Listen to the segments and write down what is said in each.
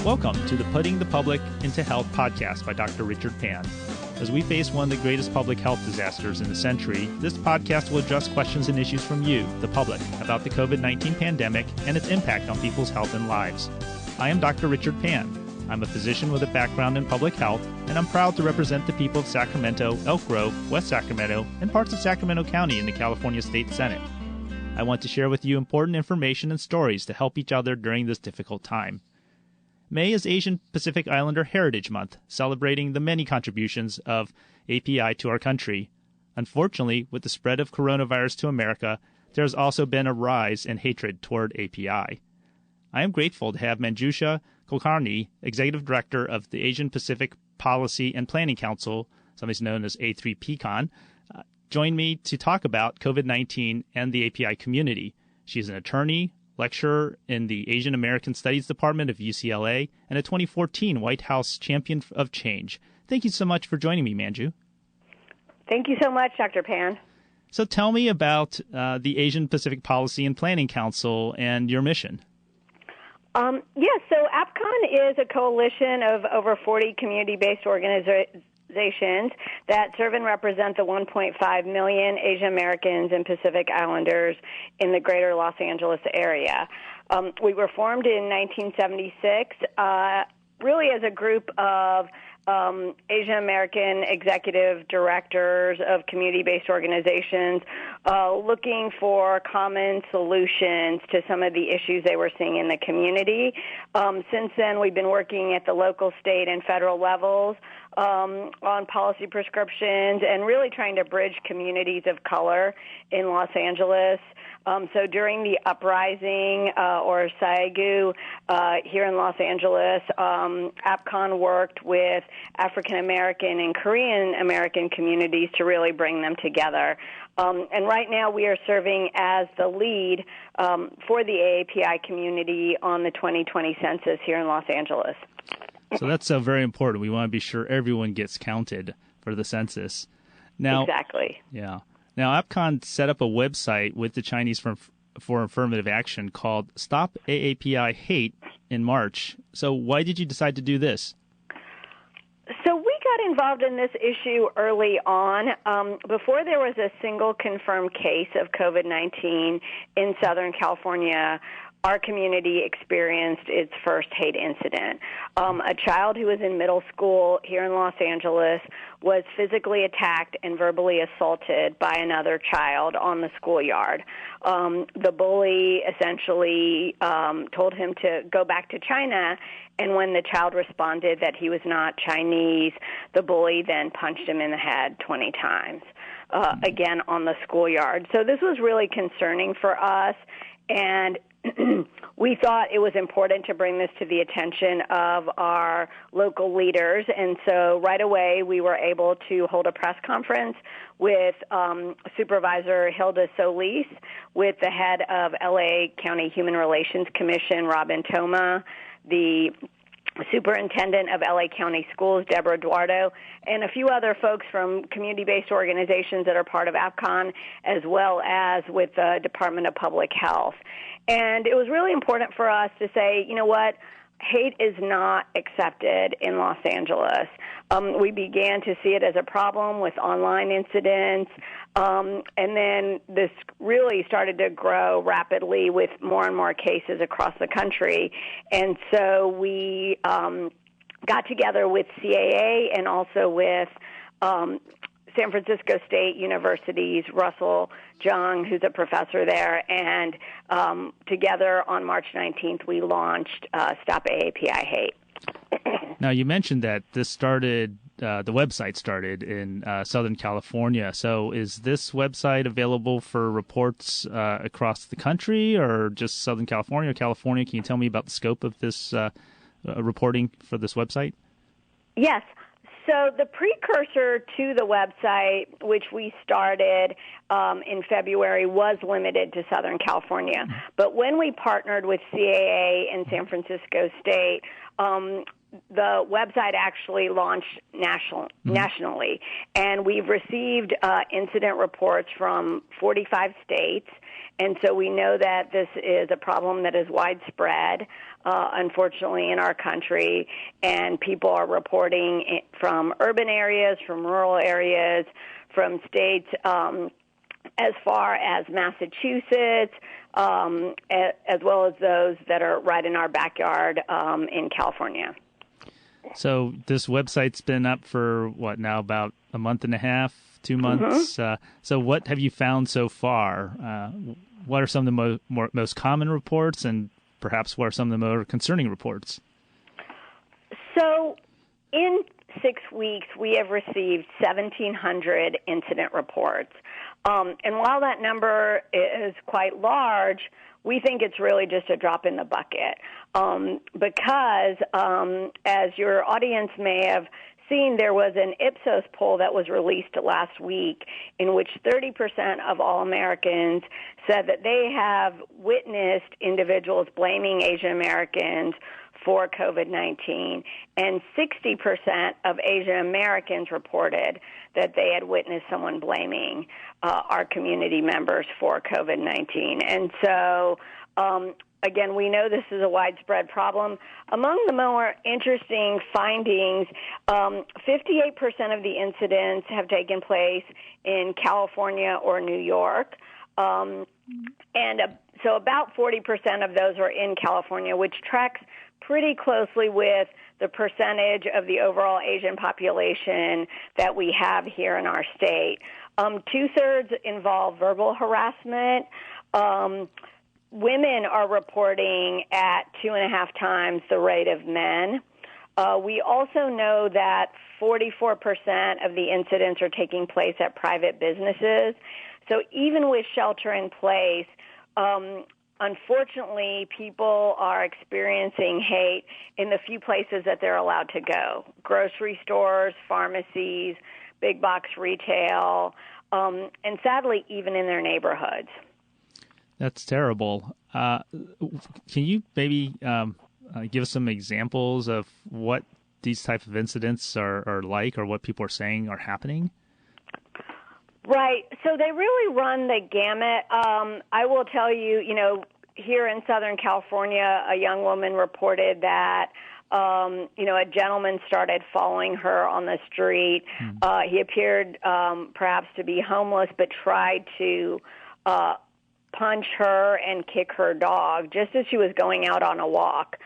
Welcome to the Putting the Public into Health podcast by Dr. Richard Pan. As we face one of the greatest public health disasters in the century, this podcast will address questions and issues from you, the public, about the COVID-19 pandemic and its impact on people's health and lives. I am Dr. Richard Pan. I'm a physician with a background in public health, and I'm proud to represent the people of Sacramento, Elk Grove, West Sacramento, and parts of Sacramento County in the California State Senate. I want to share with you important information and stories to help each other during this difficult time. May is Asian Pacific Islander Heritage Month, celebrating the many contributions of API to our country. Unfortunately, with the spread of coronavirus to America, there has also been a rise in hatred toward API. I am grateful to have Manjusha Kulkarni, Executive Director of the Asian Pacific Policy and Planning Council, sometimes known as A3PCON, join me to talk about COVID-19 and the API community. She is an attorney, lecturer in the Asian American Studies Department of UCLA, and a 2014 White House Champion of Change. Thank you so much for joining me, Manju. Thank you so much, Dr. Pan. So tell me about the Asian Pacific Policy and Planning Council and your mission. Yes, so Epcon is a coalition of over 40 community-based organizations that serve and represent the 1.5 million Asian Americans and Pacific Islanders in the greater Los Angeles area. We were formed in 1976, really as a group of Asian American executive directors of community-based organizations looking for common solutions to some of the issues they were seeing in the community. Since then, we've been working at the local, state, and federal levels on policy prescriptions and really trying to bridge communities of color in Los Angeles. So during the uprising or SAIGU here in Los Angeles, Epcon worked with African American and Korean American communities to really bring them together. And right now we are serving as the lead for the AAPI community on the 2020 census here in Los Angeles. So that's very important. We want to be sure everyone gets counted for the census. Now, exactly. Yeah. Now, Epcon set up a website with the Chinese for Affirmative Action called Stop AAPI Hate in March. So why did you decide to do this? So we got involved in this issue early on. Before there was a single confirmed case of COVID-19 in Southern California, our community experienced its first hate incident. A child who was in middle school here in Los Angeles was physically attacked and verbally assaulted by another child on the schoolyard. The bully essentially told him to go back to China, and when the child responded that he was not Chinese, the bully then punched him in the head 20 times, again on the schoolyard. So this was really concerning for us, and we thought it was important to bring this to the attention of our local leaders, and so right away we were able to hold a press conference with Supervisor Hilda Solis, with the head of LA County Human Relations Commission, Robin Toma, the Superintendent of LA County Schools, Deborah Eduardo, and a few other folks from community-based organizations that are part of Epcon, as well as with the Department of Public Health. And it was really important for us to say, you know what, hate is not accepted in Los Angeles. We began to see it as a problem with online incidents, and then this really started to grow rapidly with more and more cases across the country. And so we got together with CAA and also with San Francisco State University's Russell Jung, who's a professor there, and together on March 19th, we launched Stop AAPI Hate. Now, you mentioned that this started, the website started in Southern California. So is this website available for reports across the country or just Southern California or California? Can you tell me about the scope of this reporting for this website? Yes. So the precursor to the website, which we started in February, was limited to Southern California. But when we partnered with CAA and San Francisco State, the website actually launched nationally, and we've received incident reports from 45 states, and so we know that this is a problem that is widespread, unfortunately, in our country, and people are reporting from urban areas, from rural areas, from states as far as Massachusetts, as well as those that are right in our backyard in California. So this website's been up for, what, now about a month and a half, 2 months? Mm-hmm. So what have you found so far? What are some of the most common reports, and perhaps what are some of the more concerning reports? So in 6 weeks, we have received 1,700 incident reports. And while that number is quite large, we think it's really just a drop in the bucket because, as your audience may have seen, there was an Ipsos poll that was released last week in which 30% of all Americans said that they have witnessed individuals blaming Asian Americans for COVID-19, and 60% of Asian Americans reported that they had witnessed someone blaming our community members for COVID-19. And so, again, we know this is a widespread problem. Among the more interesting findings, 58% of the incidents have taken place in California or New York, so about 40% of those are in California, which tracks pretty closely with the percentage of the overall Asian population that we have here in our state. Two-thirds involve verbal harassment. Women are reporting at 2.5 times the rate of men. We also know that 44% of the incidents are taking place at private businesses. So even with shelter in place, unfortunately, people are experiencing hate in the few places that they're allowed to go: grocery stores, pharmacies, big box retail, and sadly, even in their neighborhoods. That's terrible. Can you maybe give us some examples of what these type of incidents are like, or what people are saying are happening? Right. So they really run the gamut. I will tell you, here in Southern California, a young woman reported that, a gentleman started following her on the street. He appeared perhaps to be homeless, but tried to punch her and kick her dog just as she was going out on a walk.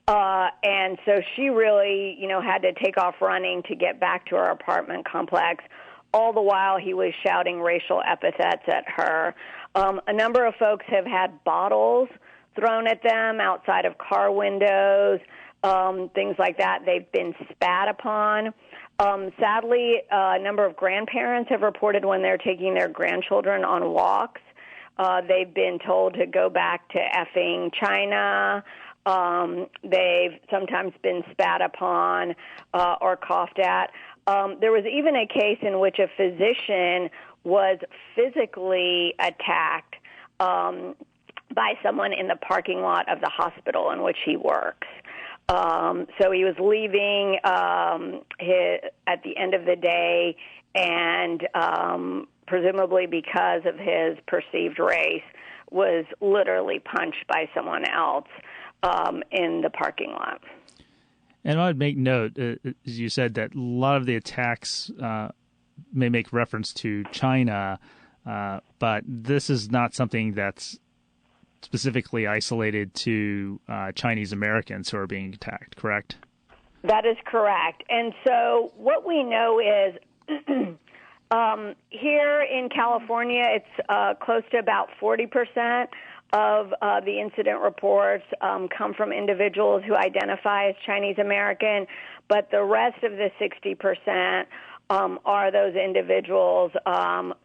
And so she really, had to take off running to get back to her apartment complex. All the while he was shouting racial epithets at her. A number of folks have had bottles thrown at them outside of car windows, things like that. They've been spat upon. Sadly, a number of grandparents have reported when they're taking their grandchildren on walks, they've been told to go back to effing China. They've sometimes been spat upon or coughed at. There was even a case in which a physician was physically attacked by someone in the parking lot of the hospital in which he works. So he was leaving at the end of the day, and presumably because of his perceived race, was literally punched by someone else in the parking lot. And I would make note, as you said, that a lot of the attacks may make reference to China, but this is not something that's specifically isolated to Chinese Americans who are being attacked, correct? That is correct. And so what we know is here in California, it's close to about 40% of the incident reports come from individuals who identify as Chinese American, but the rest of the 60% are those individuals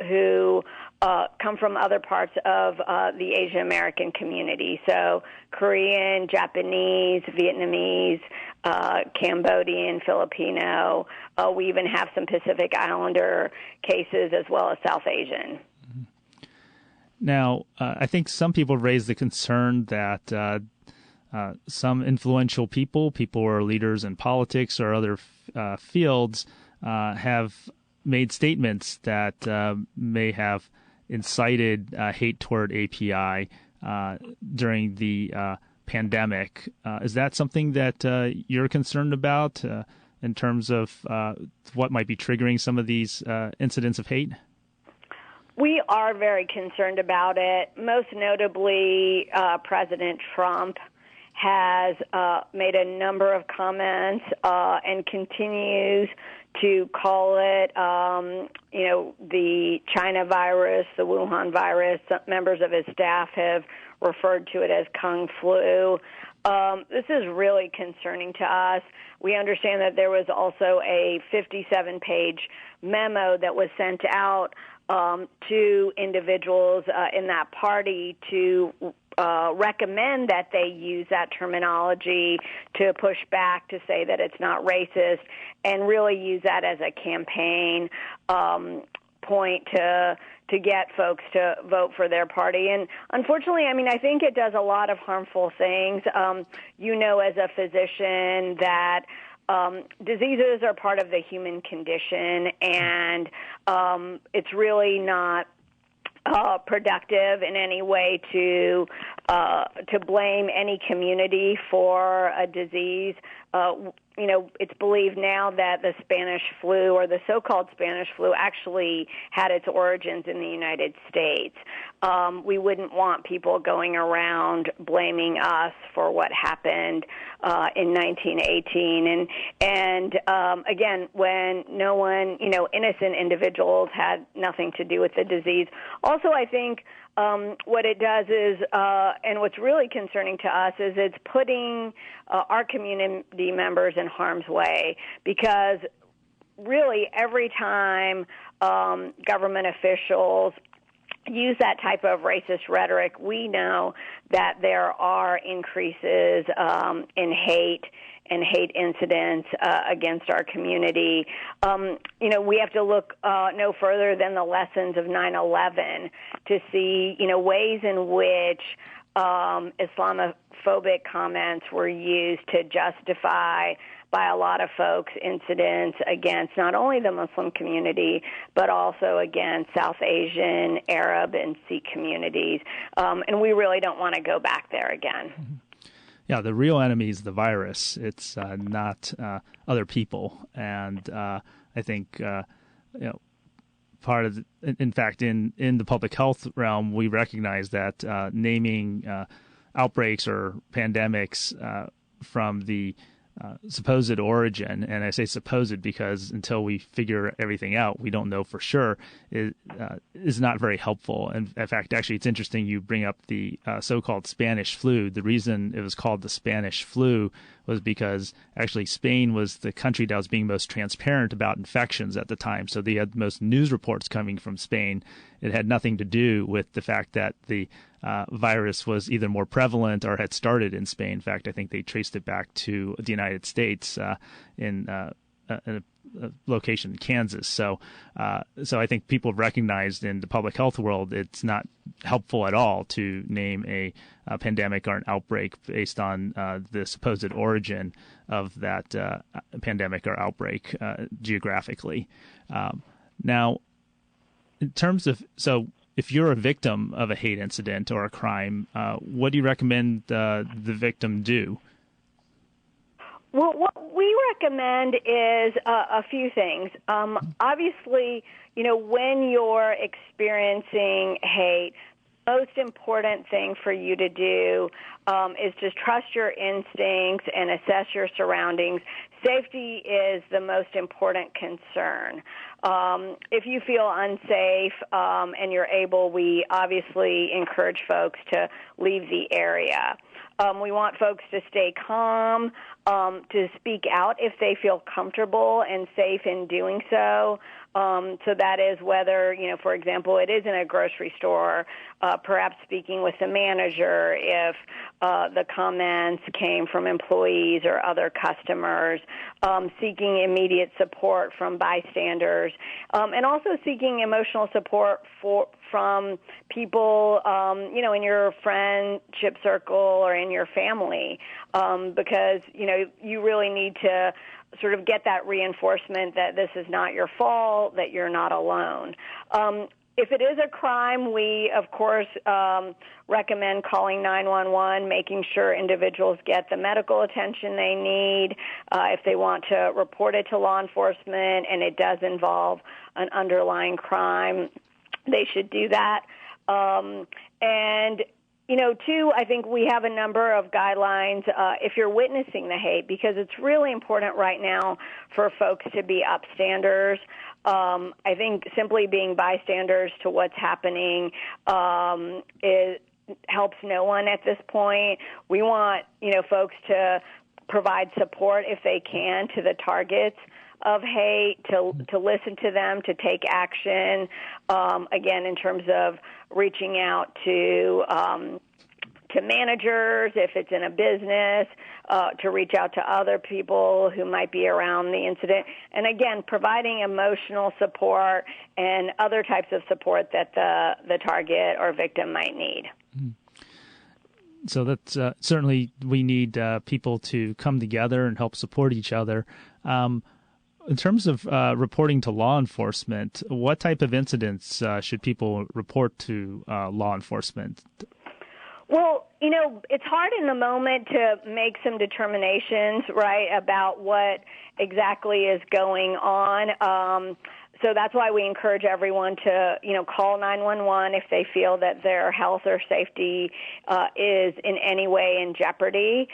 who come from other parts of the Asian American community. So Korean, Japanese, Vietnamese, Cambodian, Filipino. We even have some Pacific Islander cases as well as South Asian. Now, I think some people raise the concern that some influential people who are leaders in politics or other fields, have made statements that may have incited hate toward API during the pandemic. Is that something that you're concerned about in terms of what might be triggering some of these incidents of hate? We are very concerned about it. Most notably, President Trump has made a number of comments and continues to call it, the China virus, the Wuhan virus. Some members of his staff have referred to it as Kung flu. This is really concerning to us. We understand that there was also a 57-page memo that was sent out to individuals in that party to recommend that they use that terminology to push back, to say that it's not racist, and really use that as a campaign point to get folks to vote for their party. And unfortunately, I think it does a lot of harmful things. As a physician that diseases are part of the human condition, and it's really not productive in any way to blame any community for a disease. It's believed now that the Spanish flu, or the so-called Spanish flu, actually had its origins in the United States. We wouldn't want people going around blaming us for what happened in 1918. And again, when no one, innocent individuals had nothing to do with the disease. Also, I think what it does is, and what's really concerning to us, is it's putting our community members in harm's way, because really every time government officials use that type of racist rhetoric, we know that there are increases in hate and hate incidents against our community. We have to look no further than the lessons of 9/11 to see, ways in which Islamophobic comments were used to justify, by a lot of folks, incidents against not only the Muslim community, but also against South Asian, Arab, and Sikh communities. And we really don't want to go back there again. Yeah, the real enemy is the virus. It's not other people. And I think, part of, in fact, in the public health realm, we recognize that naming outbreaks or pandemics from the supposed origin, and I say supposed because until we figure everything out, we don't know for sure, is not very helpful. And in fact, actually, it's interesting you bring up the so-called Spanish flu. The reason it was called the Spanish flu was because actually Spain was the country that was being most transparent about infections at the time. So they had most news reports coming from Spain. It had nothing to do with the fact that the virus was either more prevalent or had started in Spain. In fact, I think they traced it back to the United States in a location in Kansas. So I think people have recognized in the public health world it's not helpful at all to name a pandemic or an outbreak based on the supposed origin of that pandemic or outbreak geographically. Now, in terms of, if you're a victim of a hate incident or a crime, what do you recommend the victim do? Well, what we recommend is a few things. Obviously, when you're experiencing hate, most important thing for you to do is just trust your instincts and assess your surroundings. Safety is the most important concern. If you feel unsafe and you're able, we obviously encourage folks to leave the area. We want folks to stay calm, to speak out if they feel comfortable and safe in doing so. So that is whether, for example, it is in a grocery store, perhaps speaking with the manager if the comments came from employees or other customers, seeking immediate support from bystanders, and also seeking emotional support from people, in your friendship circle or in your family, because, you really need to sort of get that reinforcement that this is not your fault, that you're not alone. If it is a crime, we, of course, recommend calling 911, making sure individuals get the medical attention they need. If they want to report it to law enforcement and it does involve an underlying crime, they should do that. Too, I think we have a number of guidelines if you're witnessing the hate, because it's really important right now for folks to be upstanders. I think simply being bystanders to what's happening helps no one at this point. We want, folks to provide support if they can to the targets of hate, to listen to them, to take action, again, in terms of reaching out to managers, if it's in a business, to reach out to other people who might be around the incident. And again, providing emotional support and other types of support that the target or victim might need. So that's certainly we need people to come together and help support each other. In terms of reporting to law enforcement, what type of incidents should people report to law enforcement? Well, it's hard in the moment to make some determinations, right, about what exactly is going on. So that's why we encourage everyone to, call 911 if they feel that their health or safety is in any way in jeopardy.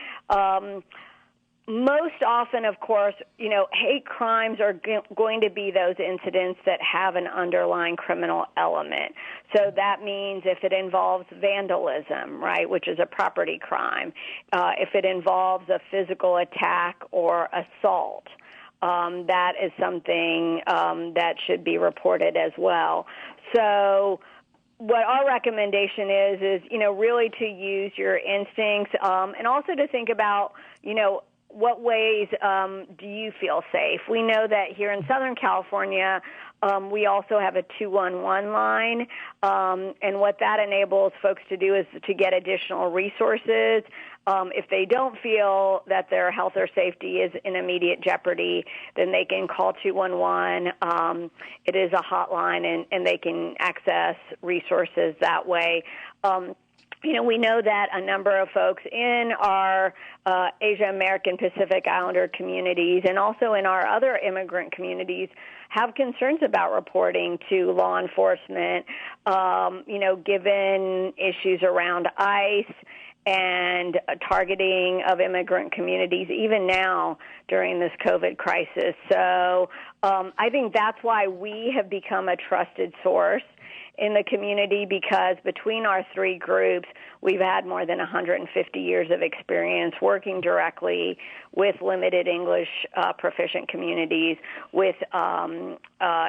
Most often, of course, hate crimes are going to be those incidents that have an underlying criminal element. So that means if it involves vandalism, right, which is a property crime, if it involves a physical attack or assault, that is something that should be reported as well. So what our recommendation is really to use your instincts and also to think about, what ways do you feel safe? We know that here in Southern California, we also have a 211 line, and what that enables folks to do is to get additional resources. If they don't feel that their health or safety is in immediate jeopardy, then they can call 211. It is a hotline, and they can access resources that way. We know that a number of folks in our Asia American Pacific Islander communities and also in our other immigrant communities have concerns about reporting to law enforcement, given issues around ICE and targeting of immigrant communities, even now during this COVID crisis. So I think that's why we have become a trusted source in the community, because between our three groups, we've had more than 150 years of experience working directly with limited English proficient communities, with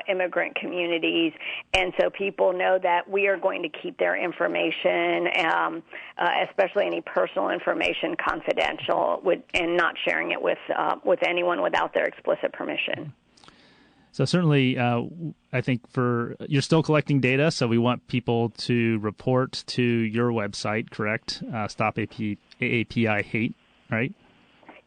immigrant communities. And so people know that we are going to keep their information, especially any personal information, confidential and not sharing it with anyone without their explicit permission. So certainly, I think you're still collecting data, so we want people to report to your website, correct? Stop AAPI Hate, right?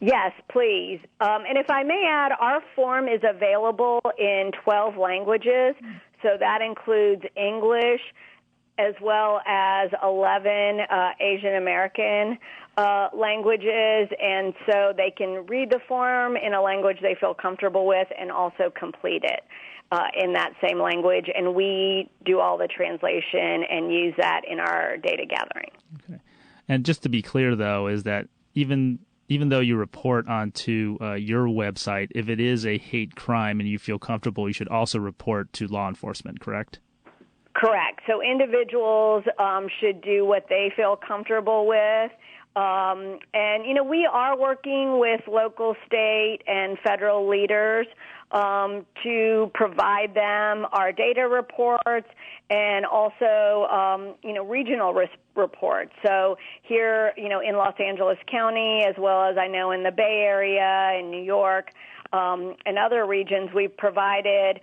Yes, please. And if I may add, our form is available in 12 languages, so that includes English as well as 11 Asian American languages, and so they can read the form in a language they feel comfortable with and also complete it in that same language, and we do all the translation and use that in our data gathering. Okay. And just to be clear, though, is that even though you report onto your website, if it is a hate crime and you feel comfortable, you should also report to law enforcement, correct? Correct. So individuals should do what they feel comfortable with. And, we are working with local, state, and federal leaders to provide them our data reports and also, regional reports. So here, in Los Angeles County, as well as I know in the Bay Area, in New York, and other regions, we've provided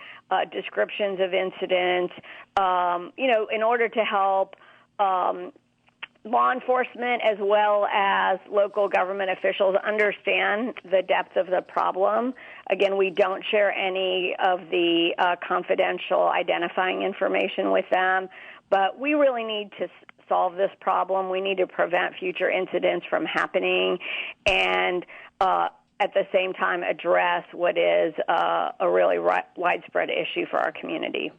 descriptions of incidents, in order to help law enforcement as well as local government officials understand the depth of the problem. Again, we don't share any of the confidential identifying information with them, but we really need to solve this problem. We need to prevent future incidents from happening and at the same time address what is a really widespread issue for our community.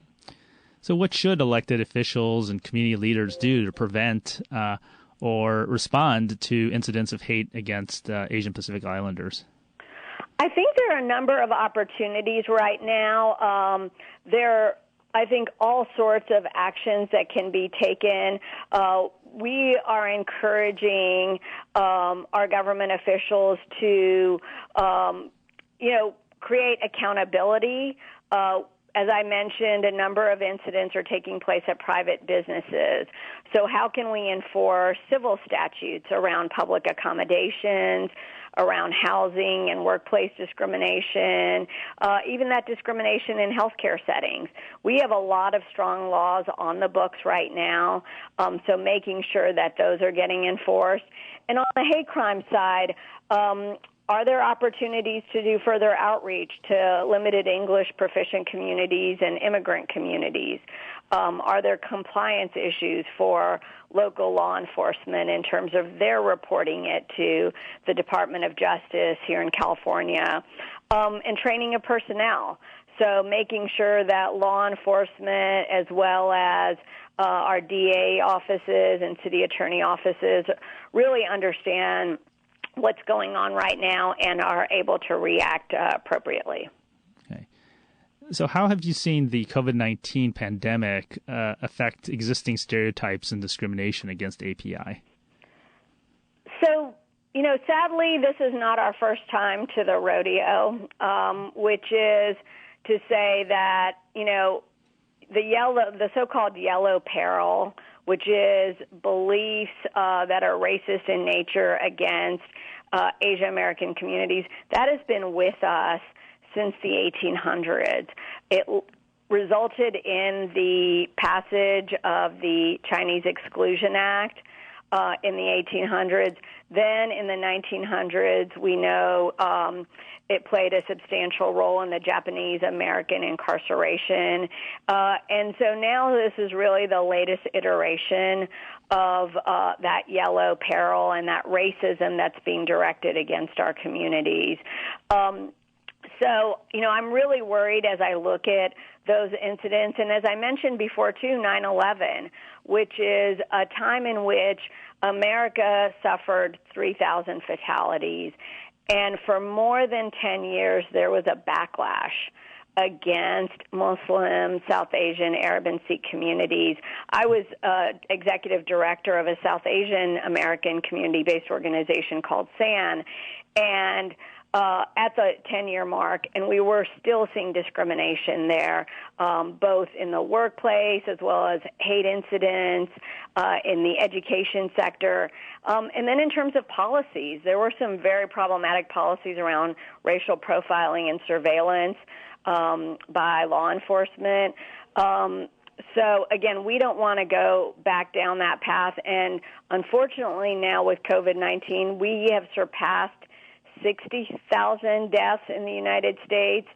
So what should elected officials and community leaders do to prevent or respond to incidents of hate against Asian Pacific Islanders? I think there are a number of opportunities right now. There are, I think, all sorts of actions that can be taken. We are encouraging our government officials to, create accountability. As I mentioned, a number of incidents are taking place at private businesses. So how can we enforce civil statutes around public accommodations, around housing and workplace discrimination, even that discrimination in healthcare settings? We have a lot of strong laws on the books right now, so making sure that those are getting enforced. And on the hate crime side, are there opportunities to do further outreach to limited English proficient communities and immigrant communities? Are there compliance issues for local law enforcement in terms of their reporting it to the Department of Justice here in California? And training of personnel. So making sure that law enforcement as well as our DA offices and city attorney offices really understand what's going on right now and are able to react appropriately. Okay. So how have you seen the COVID-19 pandemic affect existing stereotypes and discrimination against API? So, sadly, this is not our first time to the rodeo, which is to say that, the so-called yellow peril, which is beliefs that are racist in nature against Asian American communities, that has been with us since the 1800s. It resulted in the passage of the Chinese Exclusion Act in the 1800s. Then in the 1900s, we know it played a substantial role in the Japanese-American incarceration. And so now this is really the latest iteration of that yellow peril and that racism that's being directed against our communities. So, I'm really worried as I look at those incidents. And as I mentioned before, too, 9/11, which is a time in which America suffered 3,000 fatalities. And for more than 10 years, there was a backlash against Muslim, South Asian, Arab, and Sikh communities. I was executive director of a South Asian American community-based organization called SAN, and at the 10-year mark, and we were still seeing discrimination there, both in the workplace as well as hate incidents in the education sector. And then in terms of policies, there were some very problematic policies around racial profiling and surveillance by law enforcement. So, again, we don't want to go back down that path. And unfortunately now with COVID-19, we have surpassed 60,000 deaths in the United States.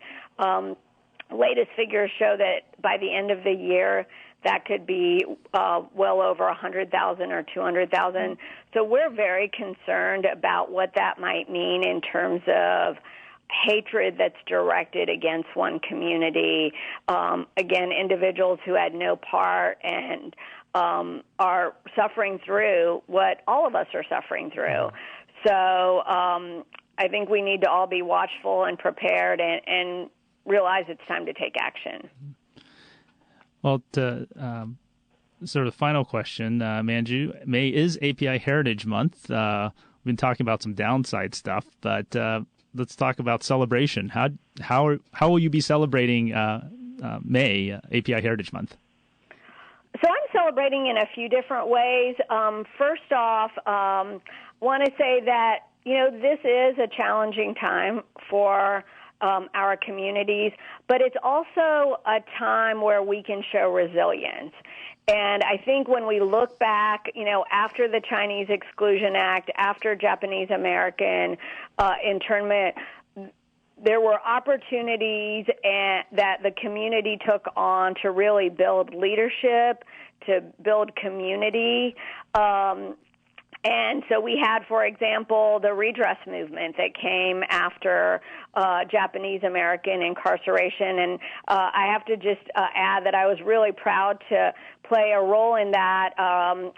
Latest figures show that by the end of the year, that could be well over 100,000 or 200,000. So we're very concerned about what that might mean in terms of hatred that's directed against one community. Again, individuals who had no part and are suffering through what all of us are suffering through. So I think we need to all be watchful and prepared and realize it's time to take action. Well, to sort of final question, Manju, May is API Heritage Month. We've been talking about some downside stuff, but let's talk about celebration. How will you be celebrating May, API Heritage Month? So I'm celebrating in a few different ways. First off, want to say that, this is a challenging time for our communities, but it's also a time where we can show resilience. And I think when we look back, after the Chinese Exclusion Act, after Japanese American internment, there were opportunities that the community took on to really build leadership, to build community. And so we had, for example, the redress movement that came after Japanese American incarceration. And I have to just add that I was really proud to play a role in that,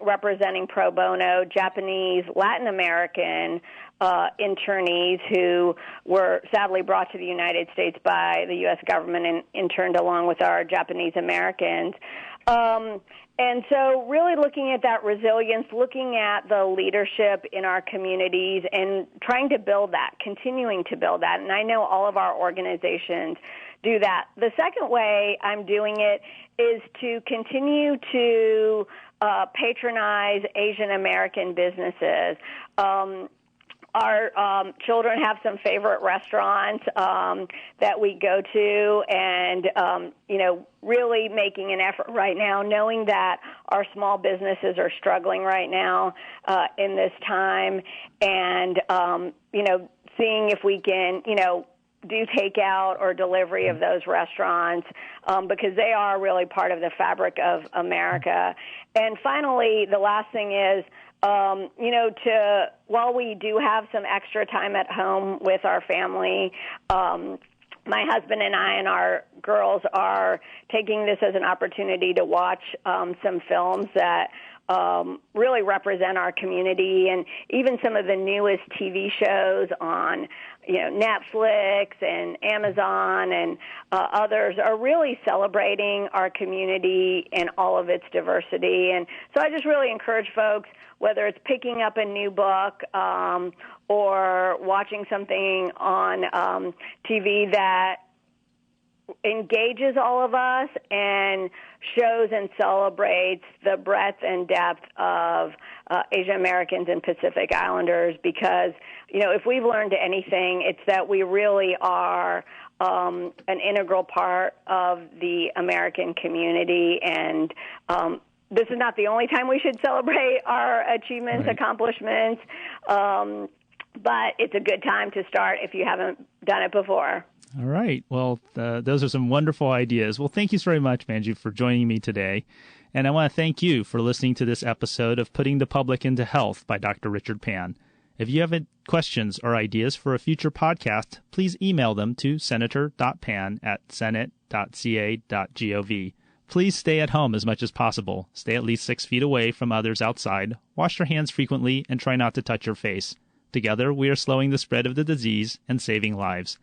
representing pro bono Japanese Latin American internees who were sadly brought to the United States by the U.S. government and interned along with our Japanese Americans. And so really looking at that resilience, looking at the leadership in our communities and trying to build that, continuing to build that. And I know all of our organizations do that. The second way I'm doing it is to continue to patronize Asian American businesses. Our children have some favorite restaurants that we go to, and really making an effort right now, knowing that our small businesses are struggling right now in this time, and seeing if we can do takeout or delivery of those restaurants because they are really part of the fabric of America. And finally, the last thing is, while we do have some extra time at home with our family, my husband and I and our girls are taking this as an opportunity to watch some films that really represent our community, and even some of the newest TV shows on Netflix and Amazon and others are really celebrating our community and all of its diversity. And so I just really encourage folks, whether it's picking up a new book or watching something on TV that engages all of us and shows and celebrates the breadth and depth of Asian Americans and Pacific Islanders, because, if we've learned anything, it's that we really are an integral part of the American community, and this is not the only time we should celebrate our achievements, right, accomplishments, but it's a good time to start if you haven't done it before. All right. Well, those are some wonderful ideas. Well, thank you so very much, Manju, for joining me today. And I want to thank you for listening to this episode of Putting the Public into Health by Dr. Richard Pan. If you have questions or ideas for a future podcast, please email them to senator.pan@senate.ca.gov. Please stay at home as much as possible. Stay at least 6 feet away from others outside. Wash your hands frequently and try not to touch your face. Together, we are slowing the spread of the disease and saving lives.